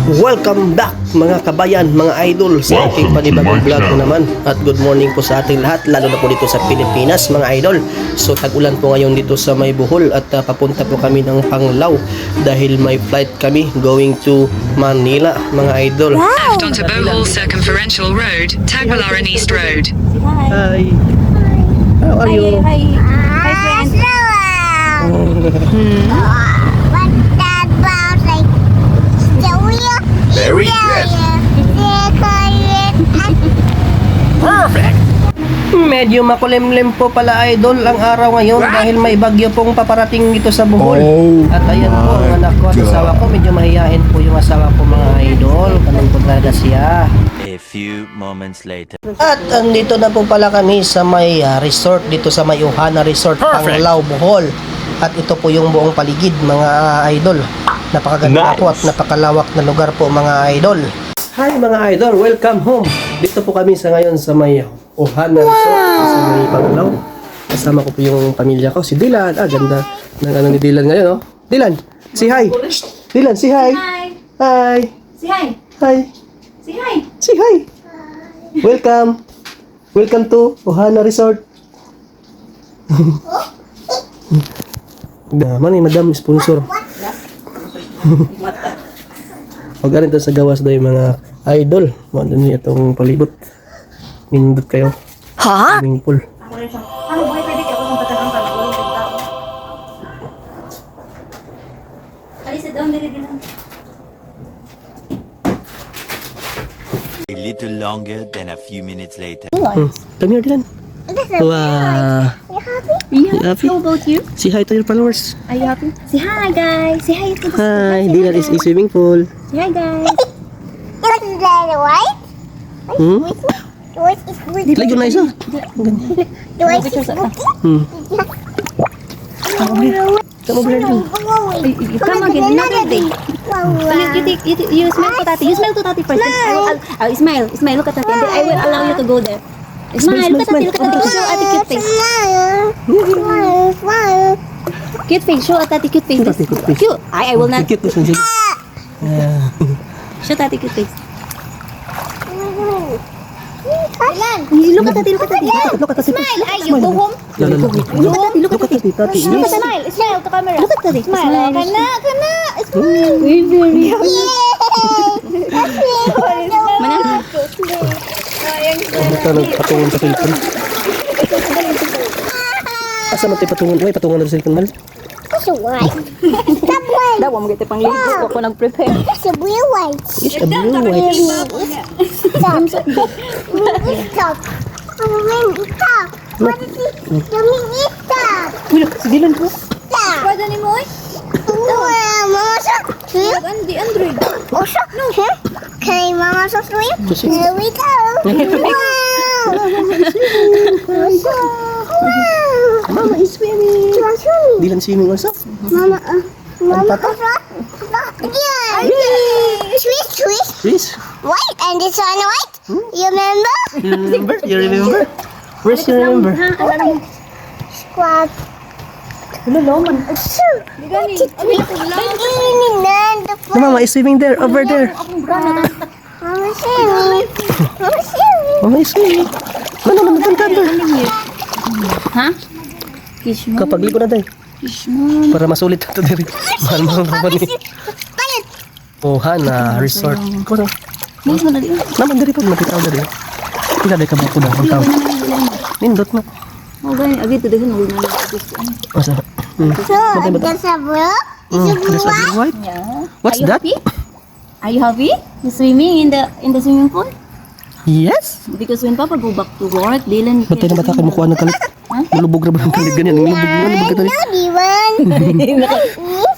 Welcome back mga kabayan, mga idol sa ating panibagong vlog na naman. At good morning po sa ating lahat, lalo na po dito sa Pilipinas mga idol. So tag-ulan po ngayon dito sa may Bohol at papunta po kami ng Panglao dahil may flight kami going to Manila mga idol. Left onto Bohol Circumferential Road, Tagbilaran East Road. Hi. How are you? Hi, friend. Very good. Perfect. Medyo makulimlim po pala idol ang araw ngayon dahil may bagyo pong paparating dito sa Bohol. At ayan po ang anak ko at asawa ko, medyo mahihain po yung asawa ko mga idol. Ganun po talaga siya. A few moments later. At andito na po pala kami sa may resort dito sa may Ohana Resort, Panglao, Bohol. At ito po yung buong paligid mga idol. Napakaganda po at napakalawak na lugar po mga idol. Hi mga idol, welcome home. Dito po kami sa ngayon sa may Ohana Resort sa may Panglao. Kasama ko po yung pamilya ko, si Dylan. Ganda ng ano ni Dylan ngayon, oh. Dylan, say hi. Dylan, say hi. Hi. Hi. Say hi. Hi. Say hi. Say hi. Welcome. Welcome to Ohana Resort. Naman madam sponsor. Huwag ganito sa gawas daw yung mga idol. Mga niya itong palibot. Nindot kayo. Ha? Swimming pool. Ano ba pwede ka kung patagang panahon ng tao? Alis down dili din. A little longer than a few minutes later. Come here, Dylan. Wow. Yeah. You happy? How about you? Say hi to your followers. Are you happy? Say hi, guys. Say hi to the Hi. Dylan is in swimming pool. Say hi, guys. Hmm? Like yun na isa. Come over here. Come again, another day. You smell to Tati. You smell to Tati first. I'll smile. Smile. Look at Tati. And then I will allow you to go there. Smile. Look at Tati. Look at Tati. Show Tati cute face. Cute face. Show Tati cute face. Tati cute face. Cute. I will not. Cute po siya. Show Tati cute face. Look at Tati. Look at Tati. Look at Tati. Smile. Ay, you go home. Look at Tati. Look at Tati. Tati. Look at Smile. Smile to camera. Look at Tati. Smile. Kana. Smile. Very happy. Mana? Ito nagpatungan sa cellphone. Asa mo tayo patungan? Uy, patungan na sa cellphone man. Daw mo gite pang libo ko nag-prepare. Yes, a blue white. Ulo, si Dylan po. Pwede ni mo eh. Di Android. Okay, Mama, so swim. Here we go. Mama is swimming. Dylan swimming also. Mama, Mama, Papa? yeah. Swish, swish. Please. White, and this one white. You remember? You remember? You remember? Where's you remember? Squad. Ulo, loman. Mama is swimming there, over there. Mama, swimming. Mama, swimming. Mama is swimming. Ano naman ang cover? Ha? Kiss mo. Kapag ligo na tayo. Kiss mo. Para masulit ito diri. Mahal mo pa ni. Balik. Ohana Resort. Kuno. Mas mo na din. Naman diri pag makita diri. Ila day ka ba kuno ang tao. Nindot na. Oh, gani. Agi to dehon ulo na. Asa. So, that's a blue. It's a blue There's a one. blue white. Yeah. What's Are you that? happy? Are you happy? You swimming in the swimming pool? Yes. Because when Papa go back to work, Dylan. Batay na bata kay mukuha ng kalit. Lulubog na ba ng kalit ganyan? Lulubog ka tali. Naughty one.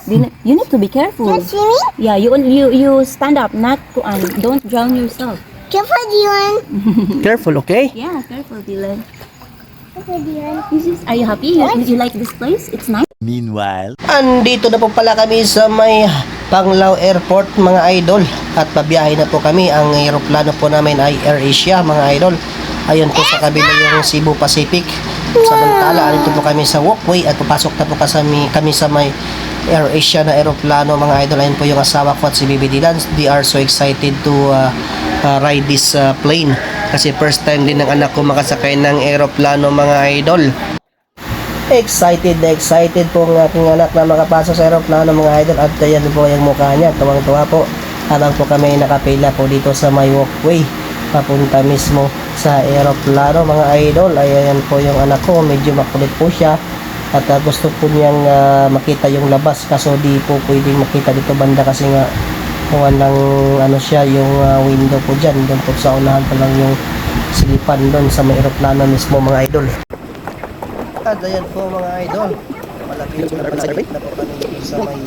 Dylan, you need to be careful. Swimming? Yeah, you stand up, not don't drown yourself. Careful, Dion. Careful, okay? Yeah, careful, Dylan. Careful, Dion. Are you happy? You like this place? It's nice. Meanwhile, Andito na po pala kami sa may Panglao Airport mga idol. At pabiyahe na po kami. Ang aeroplano po namin ay AirAsia mga idol. Ayun po sa kabila yung Cebu Pacific. Samantala, dito po kami sa walkway at papasok na po kami sa may Air Asia na aeroplano mga idol. Ayun po yung asawa ko at si Bibi Dylan. They are so excited to ride this plane kasi first time din ng anak ko makasakay ng aeroplano mga idol. Excited na excited po ang aking anak na makapasok sa aeroplano mga idol at ayan po yung mukha niya, tuwang-tuwa po. Habang po kami nakapila po dito sa may walkway papunta mismo sa aeroplano mga idol. Ayan po yung anak ko, medyo makulit po siya at gusto po niyang makita yung labas kaso di po pwedeng makita dito banda kasi nga walang ano siya yung window po dyan, doon po sa unahan pa lang yung silipan doon sa may aeroplano mismo mga idol. At ayan po mga idol, malapit na po kami dito sa may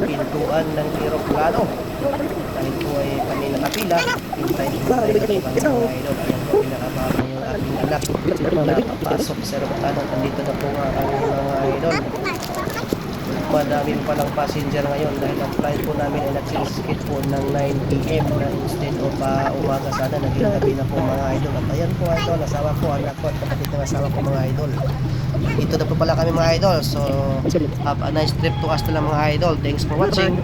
pintuan ng aeroplano. Dahil po ay kami nakapila, hintayin po tayo mga idol. Ayan po pinakababa yung aking anak na papasok sa aeroplano. Nandito na po nga ang mga idol. Madami pa lang passenger ngayon dahil ang flight po namin ay nag-schedule po ng 9 PM na instead of umaga sana, naging gabi na po mga idol. At ayan po idol, asawa ko, anak ko at kapatid ng asawa ko mga idol. Dito na po pala kami mga idol. So have a nice trip to us na lang mga idol. Thanks for watching.